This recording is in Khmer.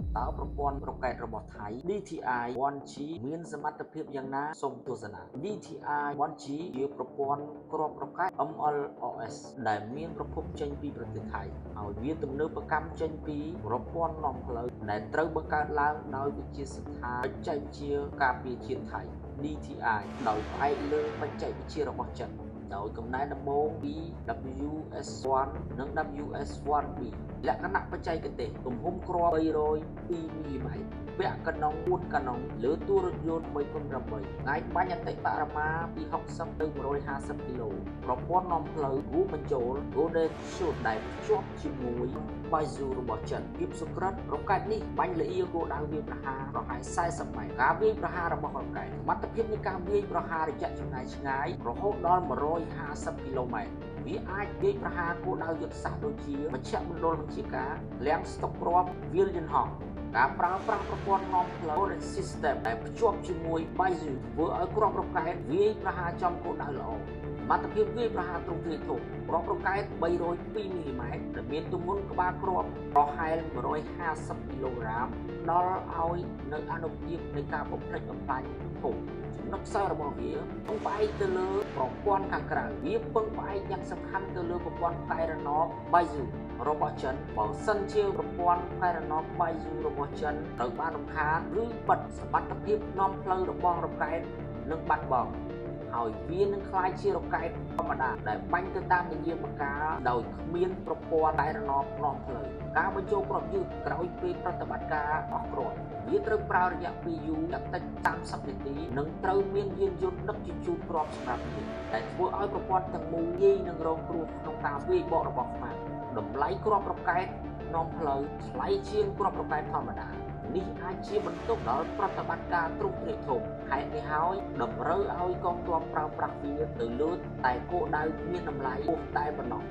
តើប្រព័ន្ធរ៉ុកែតរបស់ថៃ DTI 1G មានសមត្ថភាពយ៉ាងណាសូមទស្សនា DTI 1G ជាប្រព័ន្ធគ្រាប់រ៉ុកែត MLRS ដែលមានប្រភពចេញពីប្រទេសថៃហើយវាទំនើបកម្មចេញពីប្រព័ន្ធនាំផ្លូវដែលត្រូវបង្កើតឡើងដោយវិទ្យាស្ថានបច្ចេកវិទ្យាការពារជាតិថៃ DTI ដោយផ្អែកលើបច្ចេកវិទ្យារបស់ចិនដោយកំណែដំបូងពី WS1 និង WS1B លក្ខណៈបច្ចេកទេសទំហំគ្រាប់ 302 មីលីម៉ែត្រពាក់កណ្ដុង 4 កណ្ដុងលើតួរថយន្ត 3x8 ថ្ងៃបាញ់អតិបរមាពី60ទៅ150គីឡូប្រព័ន្ធនាំផ្លូវរួមបញ្ចូល Golden Shoot ដែលភ្ជាប់ជាមួយ Baizu របស់ចិនភាពសុក្រិតរ៉ុកែតនេះបាញ់លៀគោលដៅវាយប្រហារប្រហែល40ម៉ែត្រការវាយប្រហាររបស់រ៉ុកែតសមត្ថភាពនៃការវាយប្រហាររយៈចម្ងាយឆ្ងាយរហូតដល់150គីឡូម៉ែត្រវាអាចវាយប្រហារគោលដៅយុទ្ធសាស្ត្រដូចជាមជ្ឈមណ្ឌលបញ្ជាការលាងស្តុកគ្រាប់វាលយន្តហោះការប្រើប្រាស់ប្រព័ន្ធនាំផ្លូវ System ដែលភ្ជាប់ជាមួយ Baizu ធ្វើឲ្យគ្រាប់រ៉ុកែតវាយប្រហារចំគោលដៅល្អសមត្ថភាពវាយប្រហារទ្រង់ទ្រាយធំគ្រាប់រ៉ុកែត302មីលីម៉ែត្រដែលមានទម្ងន់ក្បាលគ្រាប់ប្រហែល150គីឡូក្រាមដល់ឲ្យនៅអានុភាពនៃការបំផ្លិចបំផ្លាញធំចំណុចខ្សោយរបស់វាពឹងផ្អែកទៅលើប្រព័ន្ធខាងក្រៅវាពឹងផ្អែកយ៉ាងសំខាន់ទៅលើប្រព័ន្ធកែរណប Baizu របស់ចិនបើសិនជាប្រព័ន្ធកែរណប Baizu របស់ចិនត្រូវបានរំខានឬបិទសមត្ថភាពនាំផ្លូវរបស់រ៉ុកែតនឹងបាត់បង់ហើយវានឹងក្លាយជារ៉ុកែតធម្មតាដែលបាញ់ទៅតាមនិយាមការដោយគ្មានប្រព័ន្ធកែរណបនាំផ្លូវការបញ្ចូលគ្រាប់យឺតក្រោយពេលប្រតិបត្តិការអស់គ្រាប់វាត្រូវប្រើរយៈពេលយូរយ៉ាងតិច30នាទីនិងត្រូវមានយានយន្តដឹកជញ្ជូនគ្រាប់សម្រាប់វាដែលធ្វើឲ្យប្រព័ន្ធទាំងមូលងាយនឹងរងគ្រោះក្នុងការវាយបករបស់ខ្មាំងតម្លៃគ្រាប់រ៉ុកែតនាំផ្លូវថ្លៃជាងគ្រាប់រ៉ុកែតធម្មតានេះអាចជាបន្ទុកដល់ប្រតិបត្តិការទ្រង់ទ្រាយធំហេតុនេះហើយតម្រូវឲ្យកងទ័ពប្រើប្រាស់វាទៅលើតែគោលដៅមានតម្លៃខ្ពស់តែប៉ុណ្ណោះ